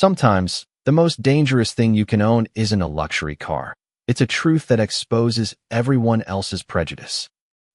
Sometimes, the most dangerous thing you can own isn't a luxury car. It's a truth that exposes everyone else's prejudice.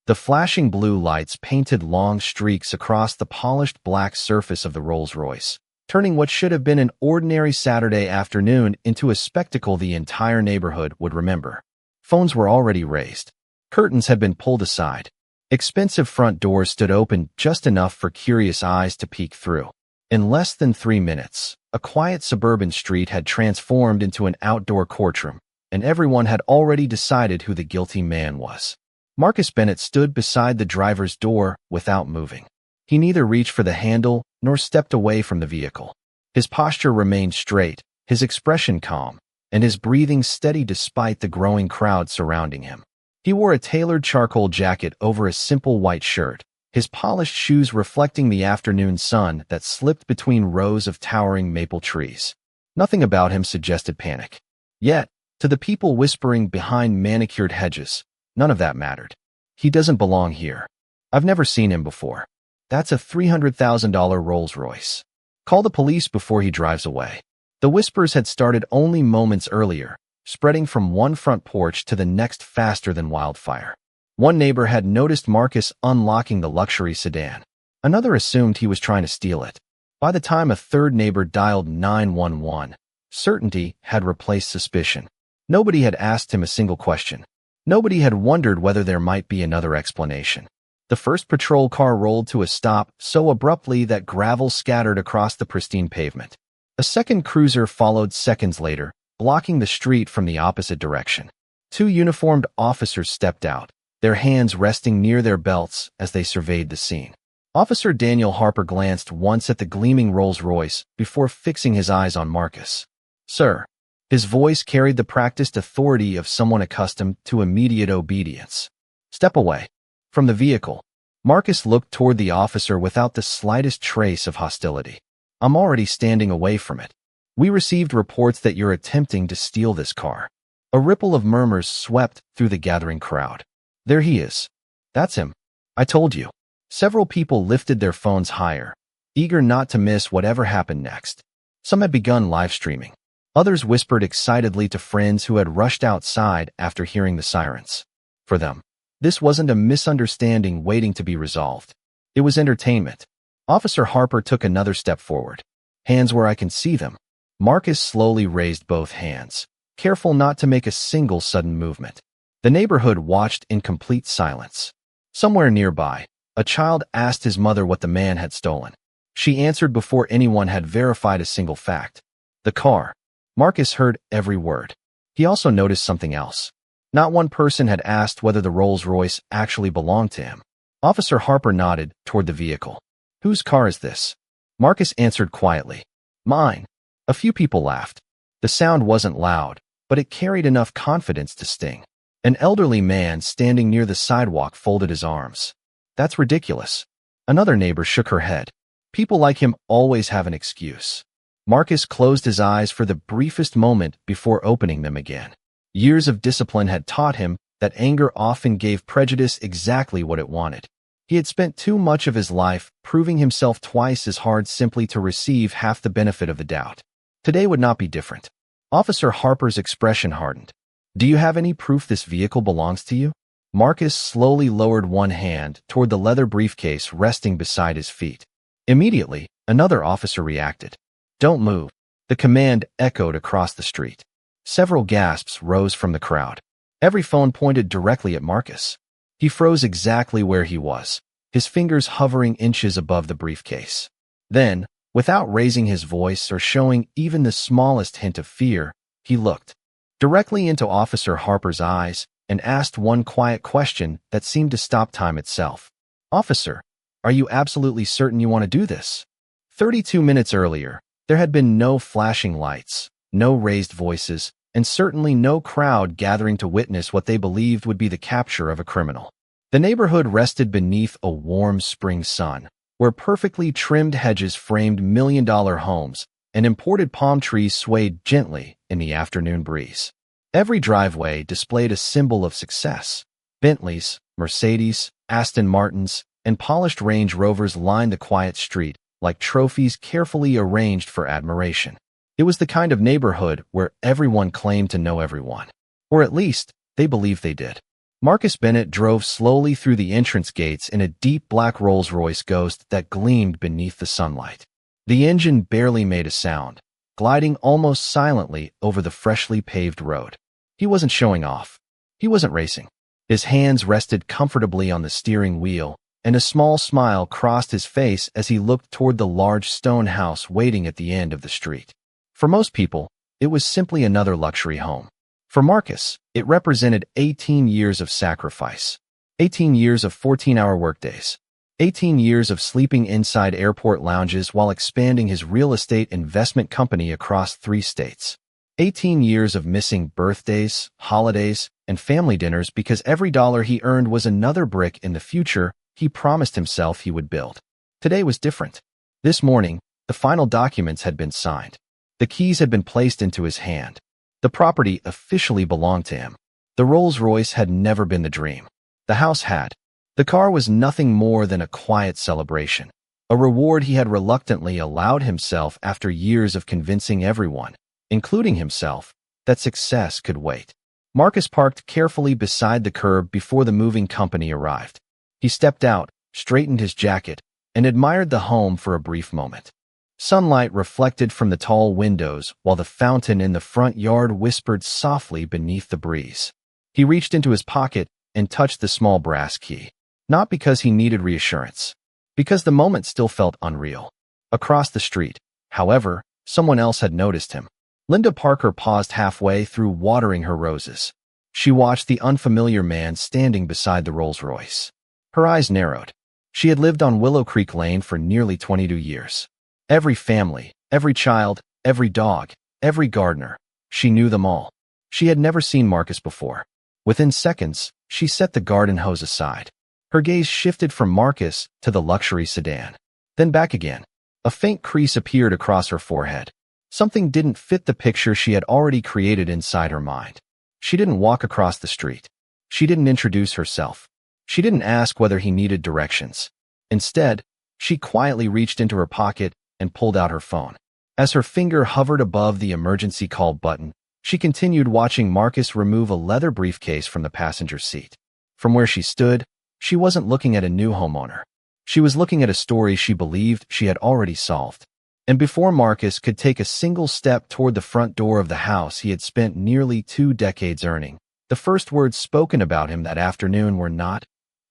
The flashing blue lights painted long streaks across the polished black surface of the Rolls-Royce, turning what should have been an ordinary Saturday afternoon into a spectacle the entire neighborhood would remember. Phones were already raised. Curtains had been pulled aside. Expensive front doors stood open just enough for curious eyes to peek through. In less than 3 minutes, a quiet suburban street had transformed into an outdoor courtroom, and everyone had already decided who the guilty man was. Marcus Bennett stood beside the driver's door without moving. He neither reached for the handle nor stepped away from the vehicle. His posture remained straight, his expression calm, and his breathing steady despite the growing crowd surrounding him. He wore a tailored charcoal jacket over a simple white shirt, his polished shoes reflecting the afternoon sun that slipped between rows of towering maple trees. Nothing about him suggested panic. Yet, to the people whispering behind manicured hedges, none of that mattered. He doesn't belong here. I've never seen him before. That's a $300,000 Rolls-Royce. Call the police before he drives away. The whispers had started only moments earlier, spreading from one front porch to the next faster than wildfire. One neighbor had noticed Marcus unlocking the luxury sedan. Another assumed he was trying to steal it. By the time a third neighbor dialed 911, certainty had replaced suspicion. Nobody had asked him a single question. Nobody had wondered whether there might be another explanation. The first patrol car rolled to a stop so abruptly that gravel scattered across the pristine pavement. A second cruiser followed seconds later, blocking the street from the opposite direction. 2 uniformed officers stepped out, their hands resting near their belts as they surveyed the scene. Officer Daniel Harper glanced once at the gleaming Rolls-Royce before fixing his eyes on Marcus. "Sir." His voice carried the practiced authority of someone accustomed to immediate obedience. "Step away." From the vehicle, Marcus looked toward the officer without the slightest trace of hostility. "I'm already standing away from it. We received reports that you're attempting to steal this car." A ripple of murmurs swept through the gathering crowd. "There he is. That's him. I told you." Several people lifted their phones higher, eager not to miss whatever happened next. Some had begun live streaming. Others whispered excitedly to friends who had rushed outside after hearing the sirens. For them, this wasn't a misunderstanding waiting to be resolved. It was entertainment. Officer Harper took another step forward. "Hands where I can see them." Marcus slowly raised both hands, careful not to make a single sudden movement. The neighborhood watched in complete silence. Somewhere nearby, a child asked his mother what the man had stolen. She answered before anyone had verified a single fact. The car. Marcus heard every word. He also noticed something else. Not one person had asked whether the Rolls-Royce actually belonged to him. Officer Harper nodded toward the vehicle. "Whose car is this?" Marcus answered quietly. "Mine." A few people laughed. The sound wasn't loud, but it carried enough confidence to sting. An elderly man standing near the sidewalk folded his arms. "That's ridiculous." Another neighbor shook her head. "People like him always have an excuse." Marcus closed his eyes for the briefest moment before opening them again. Years of discipline had taught him that anger often gave prejudice exactly what it wanted. He had spent too much of his life proving himself twice as hard simply to receive half the benefit of the doubt. Today would not be different. Officer Harper's expression hardened. "Do you have any proof this vehicle belongs to you?" Marcus slowly lowered one hand toward the leather briefcase resting beside his feet. Immediately, another officer reacted. "Don't move." The command echoed across the street. Several gasps rose from the crowd. Every phone pointed directly at Marcus. He froze exactly where he was, his fingers hovering inches above the briefcase. Then, without raising his voice or showing even the smallest hint of fear, he looked directly into Officer Harper's eyes and asked one quiet question that seemed to stop time itself. "Officer, are you absolutely certain you want to do this?" 32 minutes earlier, there had been no flashing lights, no raised voices, and certainly no crowd gathering to witness what they believed would be the capture of a criminal. The neighborhood rested beneath a warm spring sun, where perfectly trimmed hedges framed million-dollar homes and imported palm trees swayed gently in the afternoon breeze. Every driveway displayed a symbol of success. Bentleys, Mercedes, Aston Martins, and polished Range Rovers lined the quiet street like trophies carefully arranged for admiration. It was the kind of neighborhood where everyone claimed to know everyone. Or at least, they believed they did. Marcus Bennett drove slowly through the entrance gates in a deep black Rolls-Royce Ghost that gleamed beneath the sunlight. The engine barely made a sound, gliding almost silently over the freshly paved road. He wasn't showing off. He wasn't racing. His hands rested comfortably on the steering wheel, and a small smile crossed his face as he looked toward the large stone house waiting at the end of the street. For most people, it was simply another luxury home. For Marcus, it represented 18 years of sacrifice, 18 years of 14-hour workdays, 18 years of sleeping inside airport lounges while expanding his real estate investment company across 3 states, 18 years of missing birthdays, holidays, and family dinners because every dollar he earned was another brick in the future he promised himself he would build. Today was different. This morning, the final documents had been signed. The keys had been placed into his hand. The property officially belonged to him. The Rolls-Royce had never been the dream. The house had. The car was nothing more than a quiet celebration, a reward he had reluctantly allowed himself after years of convincing everyone, including himself, that success could wait. Marcus parked carefully beside the curb before the moving company arrived. He stepped out, straightened his jacket, and admired the home for a brief moment. Sunlight reflected from the tall windows while the fountain in the front yard whispered softly beneath the breeze. He reached into his pocket and touched the small brass key. Not because he needed reassurance, because the moment still felt unreal. Across the street, however, someone else had noticed him. Linda Parker paused halfway through watering her roses. She watched the unfamiliar man standing beside the Rolls-Royce. Her eyes narrowed. She had lived on Willow Creek Lane for nearly 22 years. Every family, every child, every dog, every gardener. She knew them all. She had never seen Marcus before. Within seconds, she set the garden hose aside. Her gaze shifted from Marcus to the luxury sedan. Then back again. A faint crease appeared across her forehead. Something didn't fit the picture she had already created inside her mind. She didn't walk across the street. She didn't introduce herself. She didn't ask whether he needed directions. Instead, she quietly reached into her pocket and pulled out her phone. As her finger hovered above the emergency call button, she continued watching Marcus remove a leather briefcase from the passenger seat. From where she stood, she wasn't looking at a new homeowner. She was looking at a story she believed she had already solved. And before Marcus could take a single step toward the front door of the house he had spent nearly 2 decades earning, the first words spoken about him that afternoon were not,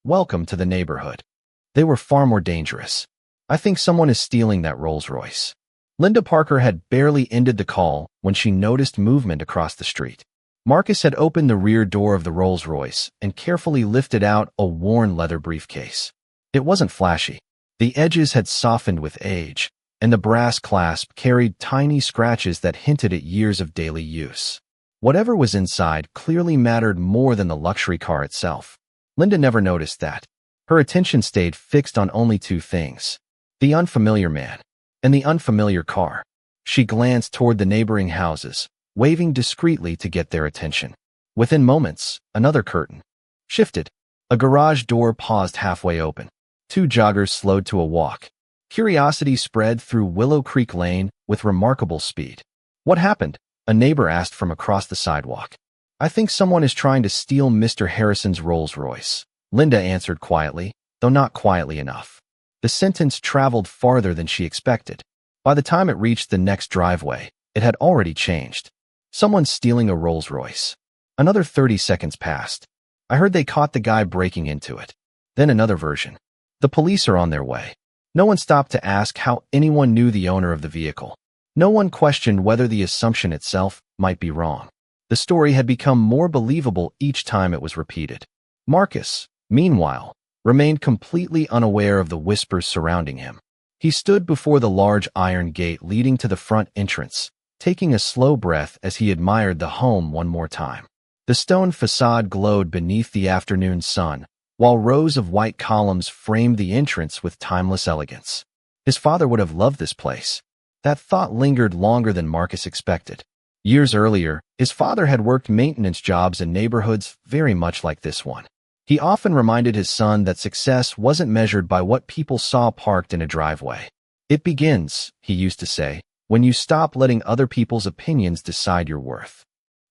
"Welcome to the neighborhood." They were far more dangerous. "I think someone is stealing that Rolls-Royce." Linda Parker had barely ended the call when she noticed movement across the street. Marcus had opened the rear door of the Rolls-Royce and carefully lifted out a worn leather briefcase. It wasn't flashy. The edges had softened with age, and the brass clasp carried tiny scratches that hinted at years of daily use. Whatever was inside clearly mattered more than the luxury car itself. Linda never noticed that. Her attention stayed fixed on only 2 things: the unfamiliar man and the unfamiliar car. She glanced toward the neighboring houses, waving discreetly to get their attention. Within moments, another curtain shifted. A garage door paused halfway open. 2 joggers slowed to a walk. Curiosity spread through Willow Creek Lane with remarkable speed. "What happened?" a neighbor asked from across the sidewalk. "I think someone is trying to steal Mr. Harrison's Rolls-Royce," Linda answered quietly, though not quietly enough. The sentence traveled farther than she expected. By the time it reached the next driveway, it had already changed. "Someone's stealing a Rolls-Royce." Another 30 seconds passed. "I heard they caught the guy breaking into it." Then another version. "The police are on their way." No one stopped to ask how anyone knew the owner of the vehicle. No one questioned whether the assumption itself might be wrong. The story had become more believable each time it was repeated. Marcus, meanwhile, remained completely unaware of the whispers surrounding him. He stood before the large iron gate leading to the front entrance, taking a slow breath as he admired the home one more time. The stone facade glowed beneath the afternoon sun, while rows of white columns framed the entrance with timeless elegance. His father would have loved this place. That thought lingered longer than Marcus expected. Years earlier, his father had worked maintenance jobs in neighborhoods very much like this one. He often reminded his son that success wasn't measured by what people saw parked in a driveway. "It begins," he used to say, When you stop letting other people's opinions decide your worth.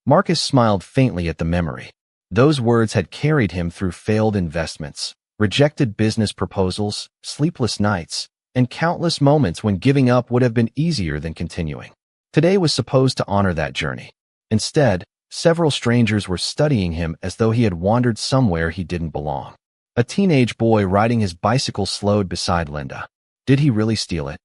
Marcus smiled faintly at the memory. Those words had carried him through failed investments, rejected business proposals, sleepless nights, and countless moments when giving up would have been easier than continuing. Today was supposed to honor that journey. Instead, several strangers were studying him as though he had wandered somewhere he didn't belong. A teenage boy riding his bicycle slowed beside Linda. Did he really steal it?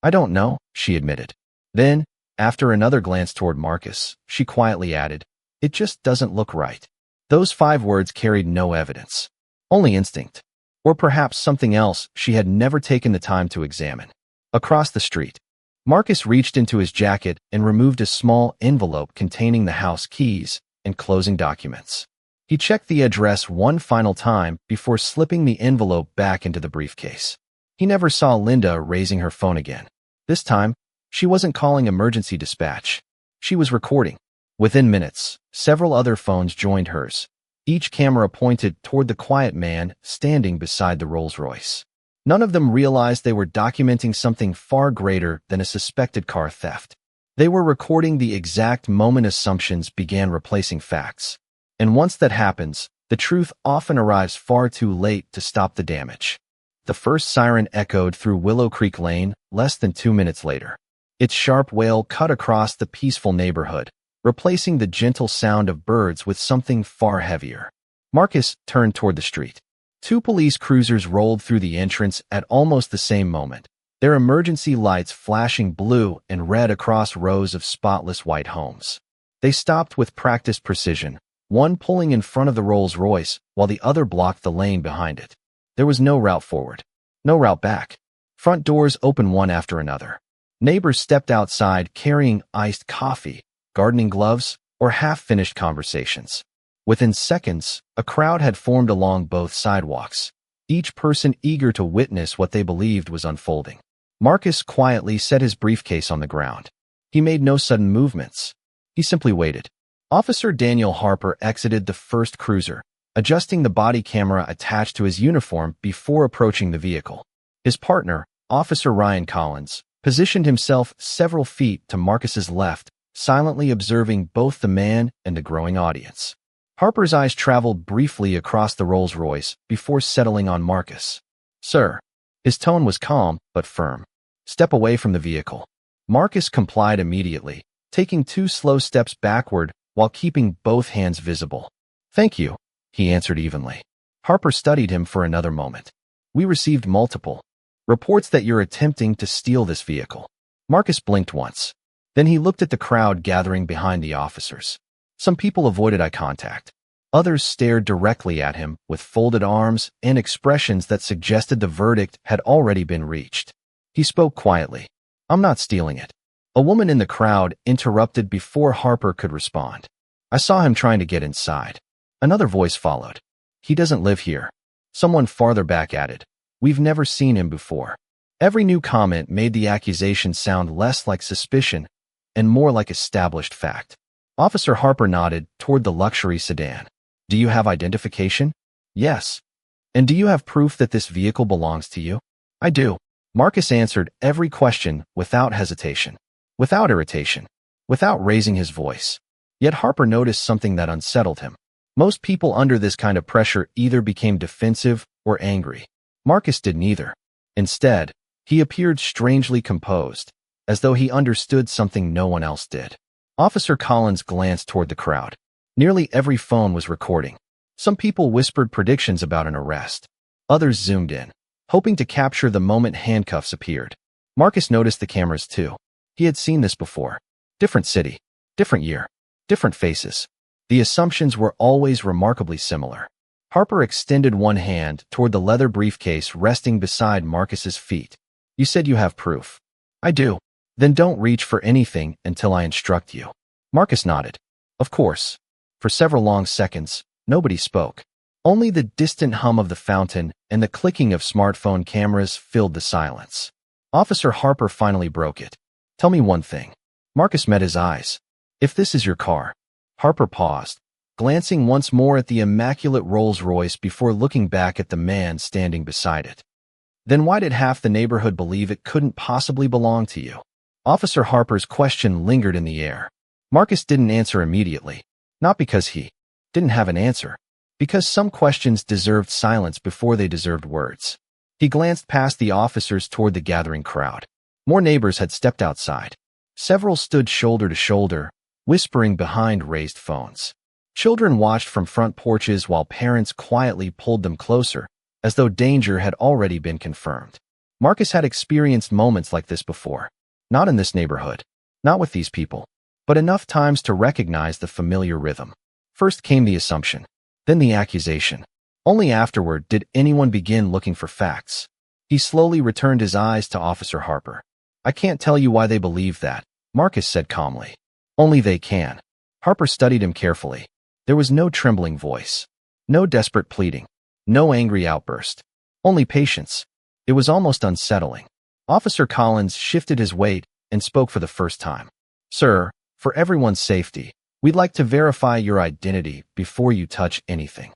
I don't know, she admitted. Then, after another glance toward Marcus, she quietly added, it just doesn't look right. Those 5 words carried no evidence. Only instinct. Or perhaps something else she had never taken the time to examine. Across the street, Marcus reached into his jacket and removed a small envelope containing the house keys and closing documents. He checked the address one final time before slipping the envelope back into the briefcase. He never saw Linda raising her phone again. This time, she wasn't calling emergency dispatch. She was recording. Within minutes, several other phones joined hers, each camera pointed toward the quiet man standing beside the Rolls-Royce. None of them realized they were documenting something far greater than a suspected car theft. They were recording the exact moment assumptions began replacing facts. And once that happens, the truth often arrives far too late to stop the damage. The first siren echoed through Willow Creek Lane less than 2 minutes later. Its sharp wail cut across the peaceful neighborhood, replacing the gentle sound of birds with something far heavier. Marcus turned toward the street. 2 police cruisers rolled through the entrance at almost the same moment, their emergency lights flashing blue and red across rows of spotless white homes. They stopped with practiced precision, one pulling in front of the Rolls-Royce while the other blocked the lane behind it. There was no route forward, no route back. Front doors opened one after another. Neighbors stepped outside carrying iced coffee, gardening gloves, or half-finished conversations. Within seconds, a crowd had formed along both sidewalks, each person eager to witness what they believed was unfolding. Marcus quietly set his briefcase on the ground. He made no sudden movements. He simply waited. Officer Daniel Harper exited the first cruiser, adjusting the body camera attached to his uniform before approaching the vehicle. His partner, Officer Ryan Collins, positioned himself several feet to Marcus's left, silently observing both the man and the growing audience. Harper's eyes traveled briefly across the Rolls-Royce before settling on Marcus. Sir. His tone was calm but firm. Step away from the vehicle. Marcus complied immediately, taking 2 slow steps backward while keeping both hands visible. Thank you, he answered evenly. Harper studied him for another moment. We received multiple reports that you're attempting to steal this vehicle. Marcus blinked once. Then he looked at the crowd gathering behind the officers. Some people avoided eye contact. Others stared directly at him with folded arms and expressions that suggested the verdict had already been reached. He spoke quietly. I'm not stealing it. A woman in the crowd interrupted before Harper could respond. I saw him trying to get inside. Another voice followed. He doesn't live here. Someone farther back added. We've never seen him before. Every new comment made the accusation sound less like suspicion and more like established fact. Officer Harper nodded toward the luxury sedan. Do you have identification? Yes. And do you have proof that this vehicle belongs to you? I do. Marcus answered every question without hesitation, without irritation, without raising his voice. Yet Harper noticed something that unsettled him. Most people under this kind of pressure either became defensive or angry. Marcus did neither. Instead, he appeared strangely composed, as though he understood something no one else did. Officer Collins glanced toward the crowd. Nearly every phone was recording. Some people whispered predictions about an arrest. Others zoomed in, hoping to capture the moment handcuffs appeared. Marcus noticed the cameras too. He had seen this before. Different city, different year, different faces. The assumptions were always remarkably similar. Harper extended one hand toward the leather briefcase resting beside Marcus's feet. You said you have proof. I do. Then don't reach for anything until I instruct you. Marcus nodded. Of course. For several long seconds, nobody spoke. Only the distant hum of the fountain and the clicking of smartphone cameras filled the silence. Officer Harper finally broke it. Tell me one thing. Marcus met his eyes. If this is your car. Harper paused, glancing once more at the immaculate Rolls-Royce before looking back at the man standing beside it. Then why did half the neighborhood believe it couldn't possibly belong to you? Officer Harper's question lingered in the air. Marcus didn't answer immediately. Not because he didn't have an answer, because some questions deserved silence before they deserved words. He glanced past the officers toward the gathering crowd. More neighbors had stepped outside. Several stood shoulder to shoulder, whispering behind raised phones. Children watched from front porches while parents quietly pulled them closer, as though danger had already been confirmed. Marcus had experienced moments like this before. Not in this neighborhood, not with these people, but enough times to recognize the familiar rhythm. First came the assumption, then the accusation. Only afterward did anyone begin looking for facts. He slowly returned his eyes to Officer Harper. "I can't tell you why they believe that," Marcus said calmly. "Only they can." Harper studied him carefully. There was no trembling voice, no desperate pleading, no angry outburst, only patience. It was almost unsettling. Officer Collins shifted his weight and spoke for the first time. "Sir, for everyone's safety, we'd like to verify your identity before you touch anything."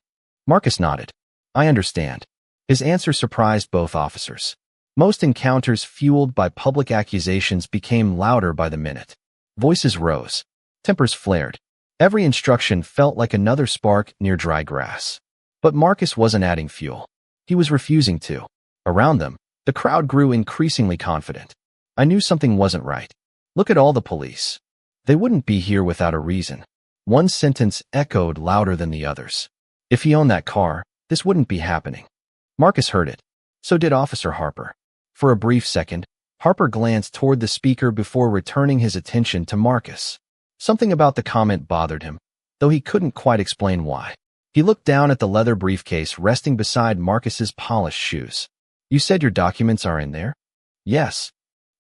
Marcus nodded. "I understand." His answer surprised both officers. Most encounters fueled by public accusations became louder by the minute. Voices rose. Tempers flared. Every instruction felt like another spark near dry grass. But Marcus wasn't adding fuel. He was refusing to. Around them, the crowd grew increasingly confident. "I knew something wasn't right. Look at all the police. They wouldn't be here without a reason." One sentence echoed louder than the others. If he owned that car, this wouldn't be happening. Marcus heard it. So did Officer Harper. For a brief second, Harper glanced toward the speaker before returning his attention to Marcus. Something about the comment bothered him, though he couldn't quite explain why. He looked down at the leather briefcase resting beside Marcus's polished shoes. "You said your documents are in there?" "Yes."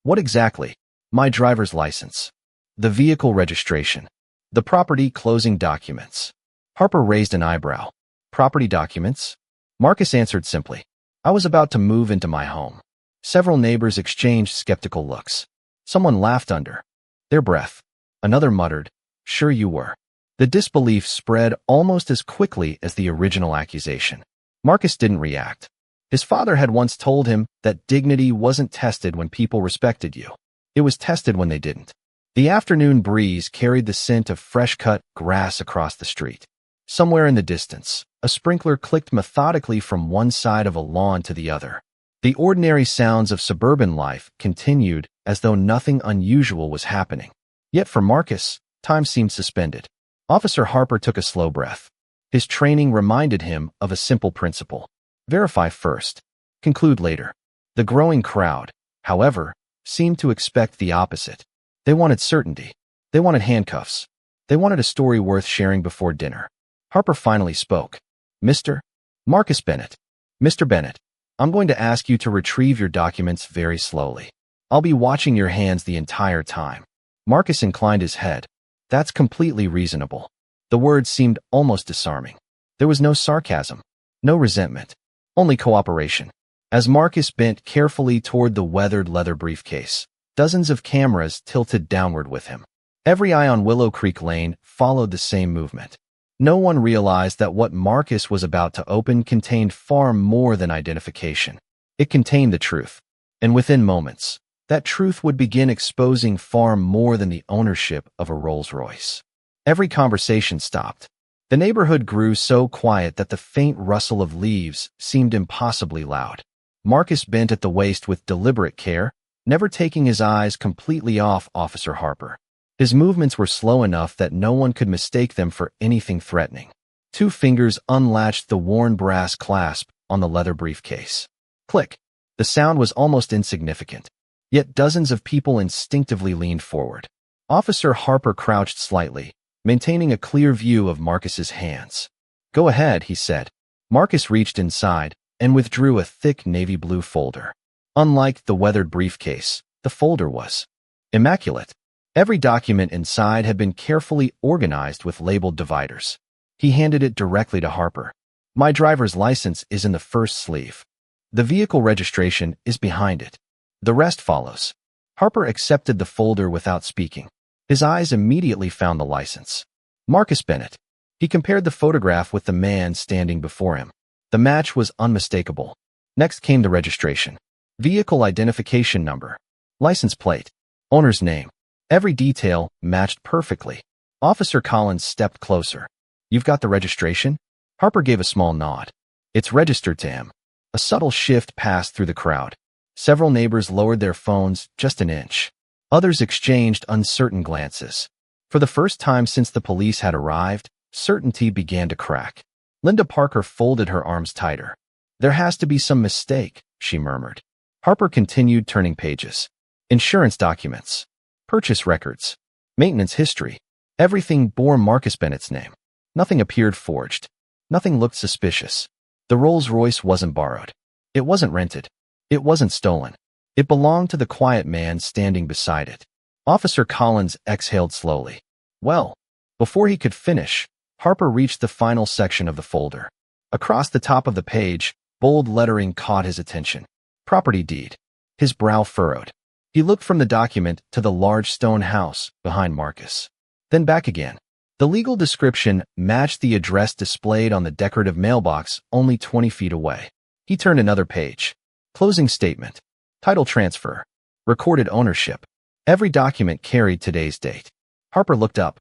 "What exactly?" "My driver's license, the vehicle registration, the property closing documents." Harper raised an eyebrow. "Property documents?" Marcus answered simply. "I was about to move into my home." Several neighbors exchanged skeptical looks. Someone laughed under their breath. Another muttered, "Sure you were." The disbelief spread almost as quickly as the original accusation. Marcus didn't react. His father had once told him that dignity wasn't tested when people respected you. It was tested when they didn't. The afternoon breeze carried the scent of fresh-cut grass across the street. Somewhere in the distance, a sprinkler clicked methodically from one side of a lawn to the other. The ordinary sounds of suburban life continued as though nothing unusual was happening. Yet for Marcus, time seemed suspended. Officer Harper took a slow breath. His training reminded him of a simple principle. Verify first, conclude later. The growing crowd, however, seemed to expect the opposite. They wanted certainty. They wanted handcuffs. They wanted a story worth sharing before dinner. Harper finally spoke. "Mr. Marcus Bennett. Mr. Bennett, I'm going to ask you to retrieve your documents very slowly. I'll be watching your hands the entire time." Marcus inclined his head. "That's completely reasonable." The words seemed almost disarming. There was no sarcasm, no resentment, only cooperation. As Marcus bent carefully toward the weathered leather briefcase, dozens of cameras tilted downward with him. Every eye on Willow Creek Lane followed the same movement. No one realized that what Marcus was about to open contained far more than identification. It contained the truth. And within moments, that truth would begin exposing far more than the ownership of a Rolls-Royce. Every conversation stopped. The neighborhood grew so quiet that the faint rustle of leaves seemed impossibly loud. Marcus bent at the waist with deliberate care, never taking his eyes completely off Officer Harper. His movements were slow enough that no one could mistake them for anything threatening. 2 fingers unlatched the worn brass clasp on the leather briefcase. Click. The sound was almost insignificant. Yet dozens of people instinctively leaned forward. Officer Harper crouched slightly, maintaining a clear view of Marcus's hands. "Go ahead," he said. Marcus reached inside and withdrew a thick navy blue folder. Unlike the weathered briefcase, the folder was immaculate. Every document inside had been carefully organized with labeled dividers. He handed it directly to Harper. "My driver's license is in the first sleeve. The vehicle registration is behind it. The rest follows." Harper accepted the folder without speaking. His eyes immediately found the license. Marcus Bennett. He compared the photograph with the man standing before him. The match was unmistakable. Next came the registration. Vehicle identification number. License plate. Owner's name. Every detail matched perfectly. Officer Collins stepped closer. You've got the registration? Harper gave a small nod. It's registered to him. A subtle shift passed through the crowd. Several neighbors lowered their phones just an inch. Others exchanged uncertain glances. For the first time since the police had arrived, certainty began to crack. Linda Parker folded her arms tighter. There has to be some mistake, she murmured. Harper continued turning pages. Insurance documents. Purchase records. Maintenance history. Everything bore Marcus Bennett's name. Nothing appeared forged. Nothing looked suspicious. The Rolls-Royce wasn't borrowed. It wasn't rented. It wasn't stolen. It belonged to the quiet man standing beside it. Officer Collins exhaled slowly. Well, before he could finish, Harper reached the final section of the folder. Across the top of the page, bold lettering caught his attention. Property deed. His brow furrowed. He looked from the document to the large stone house behind Marcus. Then back again. The legal description matched the address displayed on the decorative mailbox only 20 feet away. He turned another page. Closing statement. Title transfer. Recorded ownership. Every document carried today's date. Harper looked up.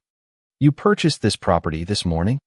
You purchased this property this morning?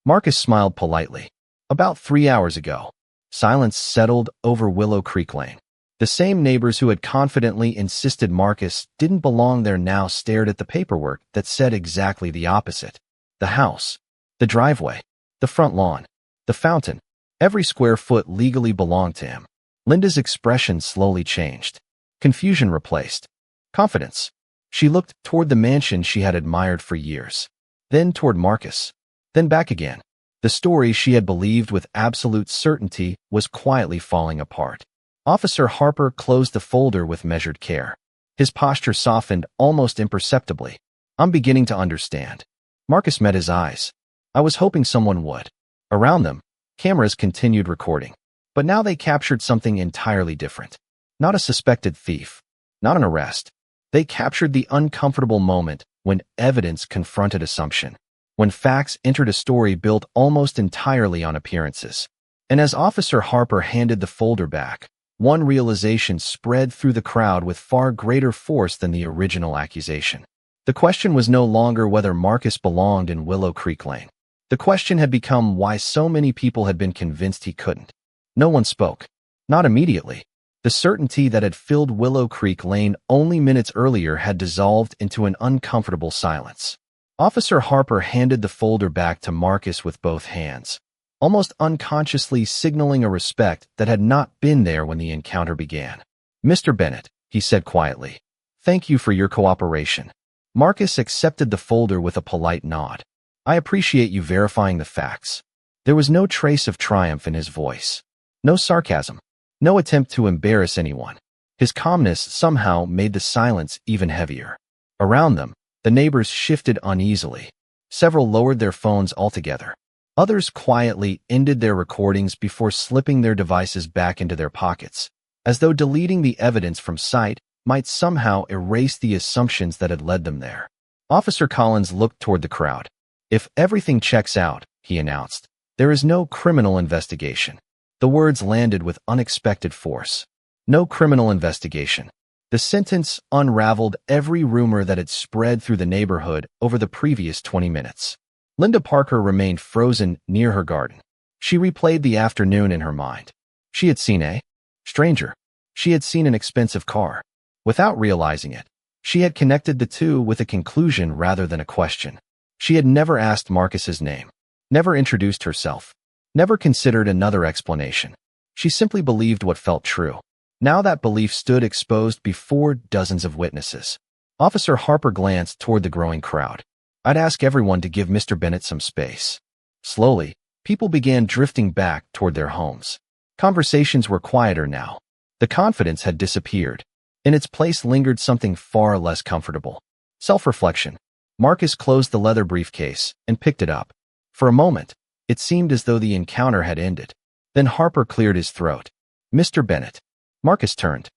Marcus smiled politely. About 3 hours ago. Silence settled over Willow Creek Lane. The same neighbors who had confidently insisted Marcus didn't belong there now stared at the paperwork that said exactly the opposite. The house, the driveway, the front lawn, the fountain, every square foot legally belonged to him. Linda's expression slowly changed. Confusion replaced confidence. She looked toward the mansion she had admired for years, then toward Marcus, then back again. The story she had believed with absolute certainty was quietly falling apart. Officer Harper closed the folder with measured care. His posture softened almost imperceptibly. I'm beginning to understand. Marcus met his eyes. I was hoping someone would. Around them, cameras continued recording. But now they captured something entirely different. Not a suspected thief. Not an arrest. They captured the uncomfortable moment when evidence confronted assumption. When facts entered a story built almost entirely on appearances. And as Officer Harper handed the folder back, one realization spread through the crowd with far greater force than the original accusation. The question was no longer whether Marcus belonged in Willow Creek Lane. The question had become why so many people had been convinced he couldn't. No one spoke. Not immediately. The certainty that had filled Willow Creek Lane only minutes earlier had dissolved into an uncomfortable silence. Officer Harper handed the folder back to Marcus with both hands, almost unconsciously signaling a respect that had not been there when the encounter began. Mr. Bennett, he said quietly, thank you for your cooperation. Marcus accepted the folder with a polite nod. I appreciate you verifying the facts. There was no trace of triumph in his voice. No sarcasm. No attempt to embarrass anyone. His calmness somehow made the silence even heavier. Around them, the neighbors shifted uneasily. Several lowered their phones altogether. Others quietly ended their recordings before slipping their devices back into their pockets, as though deleting the evidence from sight might somehow erase the assumptions that had led them there. Officer Collins looked toward the crowd. If everything checks out, he announced, there is no criminal investigation. The words landed with unexpected force. No criminal investigation. The sentence unraveled every rumor that had spread through the neighborhood over the previous 20 minutes. Linda Parker remained frozen near her garden. She replayed the afternoon in her mind. She had seen a stranger. She had seen an expensive car. Without realizing it, she had connected the two with a conclusion rather than a question. She had never asked Marcus's name, never introduced herself, never considered another explanation. She simply believed what felt true. Now that belief stood exposed before dozens of witnesses. Officer Harper glanced toward the growing crowd. I'd ask everyone to give Mr. Bennett some space. Slowly, people began drifting back toward their homes. Conversations were quieter now. The confidence had disappeared. In its place lingered something far less comfortable. Self-reflection. Marcus closed the leather briefcase and picked it up. For a moment, it seemed as though the encounter had ended. Then Harper cleared his throat. Mr. Bennett. Marcus turned.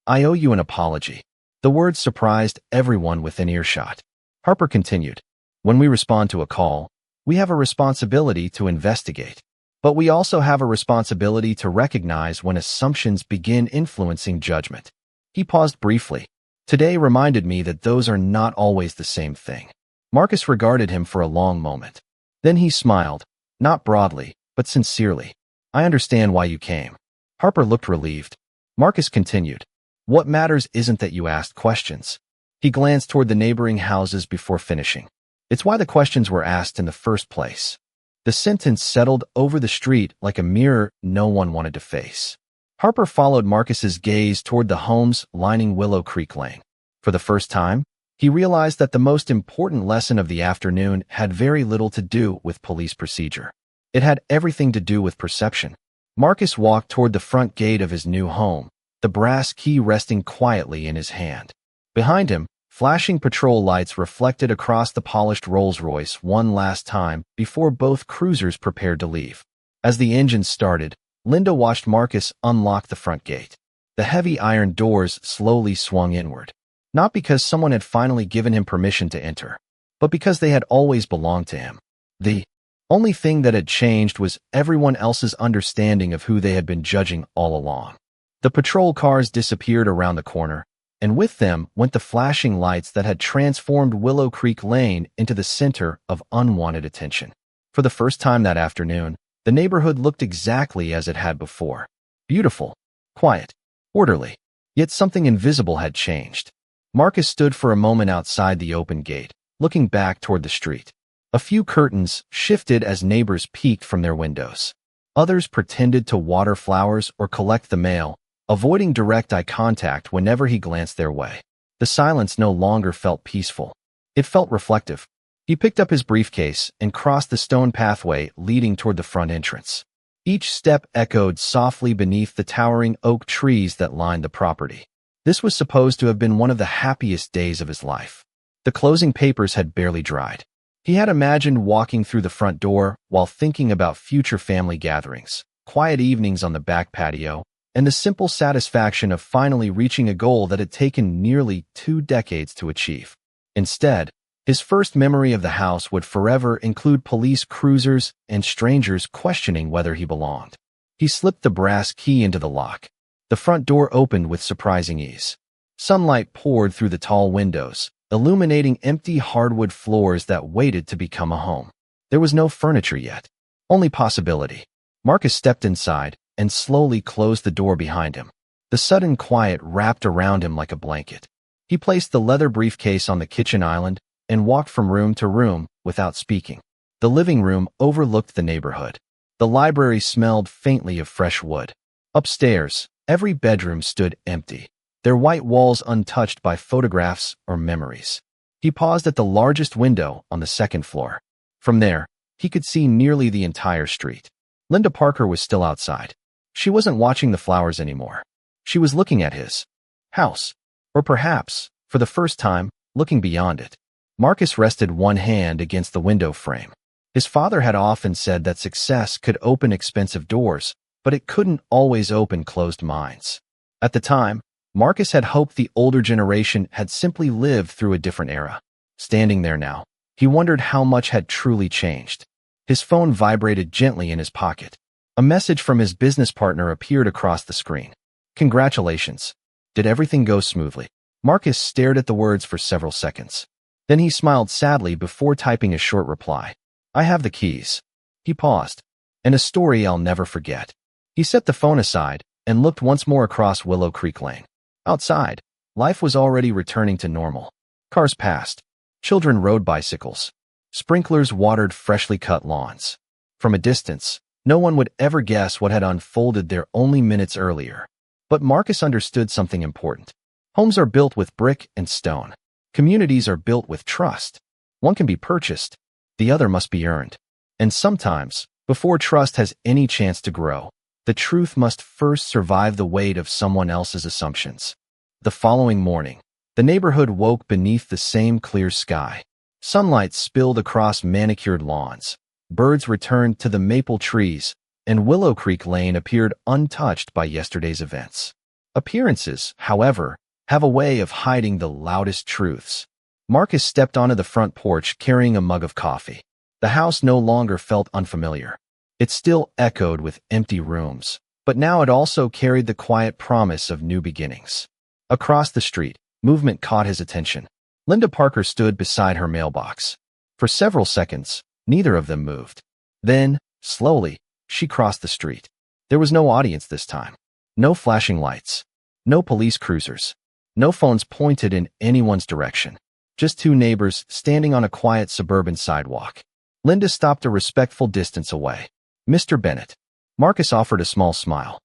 I owe you an apology. The words surprised everyone within earshot. Harper continued. When we respond to a call, we have a responsibility to investigate. But we also have a responsibility to recognize when assumptions begin influencing judgment. He paused briefly. Today reminded me that those are not always the same thing. Marcus regarded him for a long moment. Then he smiled, not broadly, but sincerely. I understand why you came. Harper looked relieved. Marcus continued. What matters isn't that you asked questions. He glanced toward the neighboring houses before finishing. It's why the questions were asked in the first place. The sentence settled over the street like a mirror no one wanted to face. Harper followed Marcus's gaze toward the homes lining Willow Creek Lane. For the first time, he realized that the most important lesson of the afternoon had very little to do with police procedure. It had everything to do with perception. Marcus walked toward the front gate of his new home, the brass key resting quietly in his hand. Behind him, flashing patrol lights reflected across the polished Rolls-Royce one last time before both cruisers prepared to leave. As the engine started, Linda watched Marcus unlock the front gate. The heavy iron doors slowly swung inward. Not because someone had finally given him permission to enter, but because they had always belonged to him. The only thing that had changed was everyone else's understanding of who they had been judging all along. The patrol cars disappeared around the corner, and with them went the flashing lights that had transformed Willow Creek Lane into the center of unwanted attention. For the first time that afternoon, the neighborhood looked exactly as it had before. Beautiful, quiet, orderly. Yet something invisible had changed. Marcus stood for a moment outside the open gate, looking back toward the street. A few curtains shifted as neighbors peeked from their windows. Others pretended to water flowers or collect the mail, avoiding direct eye contact whenever he glanced their way. The silence no longer felt peaceful. It felt reflective. He picked up his briefcase and crossed the stone pathway leading toward the front entrance. Each step echoed softly beneath the towering oak trees that lined the property. This was supposed to have been one of the happiest days of his life. The closing papers had barely dried. He had imagined walking through the front door while thinking about future family gatherings, quiet evenings on the back patio, and the simple satisfaction of finally reaching a goal that had taken nearly 2 decades to achieve. Instead, his first memory of the house would forever include police cruisers and strangers questioning whether he belonged. He slipped the brass key into the lock. The front door opened with surprising ease. Sunlight poured through the tall windows, illuminating empty hardwood floors that waited to become a home. There was no furniture yet, only possibility. Marcus stepped inside and slowly closed the door behind him. The sudden quiet wrapped around him like a blanket. He placed the leather briefcase on the kitchen island and walked from room to room without speaking. The living room overlooked the neighborhood. The library smelled faintly of fresh wood. Upstairs, every bedroom stood empty, their white walls untouched by photographs or memories. He paused at the largest window on the second floor. From there, he could see nearly the entire street. Linda Parker was still outside. She wasn't watching the flowers anymore. She was looking at his house, or perhaps, for the first time, looking beyond it. Marcus rested one hand against the window frame. His father had often said that success could open expensive doors, but it couldn't always open closed minds. At the time, Marcus had hoped the older generation had simply lived through a different era. Standing there now, he wondered how much had truly changed. His phone vibrated gently in his pocket. A message from his business partner appeared across the screen. Congratulations. Did everything go smoothly? Marcus stared at the words for several seconds. Then he smiled sadly before typing a short reply. I have the keys. He paused. And a story I'll never forget. He set the phone aside and looked once more across Willow Creek Lane. Outside, life was already returning to normal. Cars passed. Children rode bicycles. Sprinklers watered freshly cut lawns. From a distance, no one would ever guess what had unfolded there only minutes earlier. But Marcus understood something important. Homes are built with brick and stone. Communities are built with trust. One can be purchased. The other must be earned. And sometimes, before trust has any chance to grow, the truth must first survive the weight of someone else's assumptions. The following morning, the neighborhood woke beneath the same clear sky. Sunlight spilled across manicured lawns. Birds returned to the maple trees, and Willow Creek Lane appeared untouched by yesterday's events. Appearances, however, have a way of hiding the loudest truths. Marcus stepped onto the front porch carrying a mug of coffee. The house no longer felt unfamiliar. It still echoed with empty rooms, but now it also carried the quiet promise of new beginnings. Across the street, movement caught his attention. Linda Parker stood beside her mailbox. For several seconds, neither of them moved. Then, slowly, she crossed the street. There was no audience this time. No flashing lights. No police cruisers. No phones pointed in anyone's direction. Just two neighbors standing on a quiet suburban sidewalk. Linda stopped a respectful distance away. "Mr. Bennett." Marcus offered a small smile.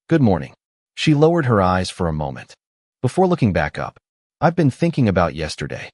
"Good morning." She lowered her eyes for a moment. Before looking back up, "I've been thinking about yesterday.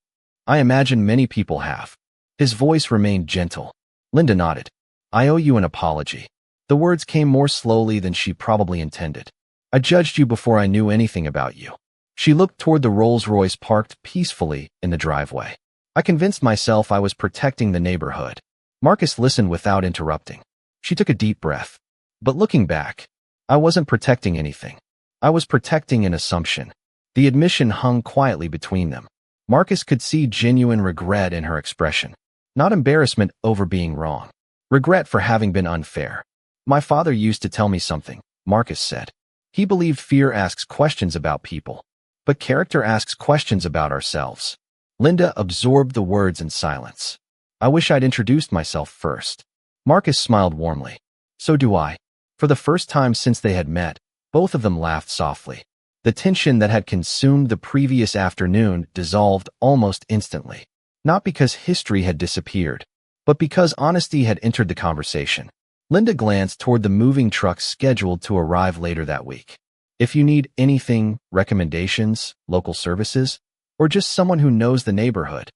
I imagine many people have." His voice remained gentle. Linda nodded. "I owe you an apology." The words came more slowly than she probably intended. "I judged you before I knew anything about you." She looked toward the Rolls-Royce parked peacefully in the driveway. "I convinced myself I was protecting the neighborhood." Marcus listened without interrupting. She took a deep breath. "But looking back, I wasn't protecting anything. I was protecting an assumption." The admission hung quietly between them. Marcus could see genuine regret in her expression. Not embarrassment over being wrong. Regret for having been unfair. "My father used to tell me something," Marcus said. "He believed fear asks questions about people, but character asks questions about ourselves." Linda absorbed the words in silence. "I wish I'd introduced myself first." Marcus smiled warmly. "So do I." For the first time since they had met, both of them laughed softly. The tension that had consumed the previous afternoon dissolved almost instantly. Not because history had disappeared, but because honesty had entered the conversation. Linda glanced toward the moving truck scheduled to arrive later that week. "If you need anything, recommendations, local services, or just someone who knows the neighborhood."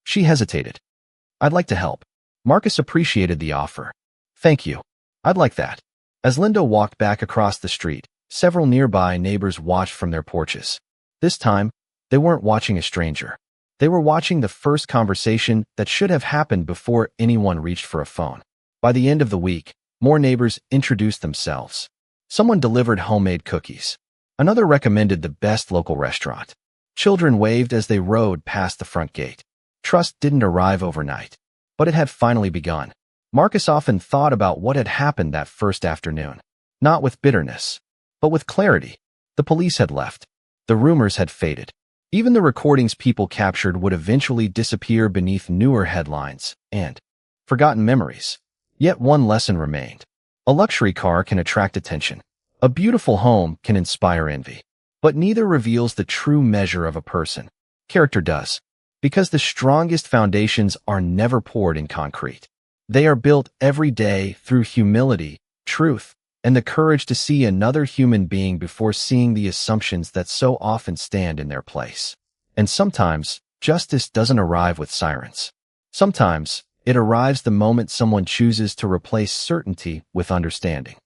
She hesitated. "I'd like to help." Marcus appreciated the offer. "Thank you. I'd like that." As Linda walked back across the street, several nearby neighbors watched from their porches. This time, they weren't watching a stranger. They were watching the first conversation that should have happened before anyone reached for a phone. By the end of the week, more neighbors introduced themselves. Someone delivered homemade cookies. Another recommended the best local restaurant. Children waved as they rode past the front gate. Trust didn't arrive overnight, but it had finally begun. Marcus often thought about what had happened that first afternoon. Not with bitterness, but with clarity. The police had left. The rumors had faded. Even the recordings people captured would eventually disappear beneath newer headlines and forgotten memories. Yet one lesson remained. A luxury car can attract attention. A beautiful home can inspire envy. But neither reveals the true measure of a person. Character does. Because the strongest foundations are never poured in concrete. They are built every day through humility, truth, and the courage to see another human being before seeing the assumptions that so often stand in their place. And sometimes, justice doesn't arrive with sirens. Sometimes, it arrives the moment someone chooses to replace certainty with understanding.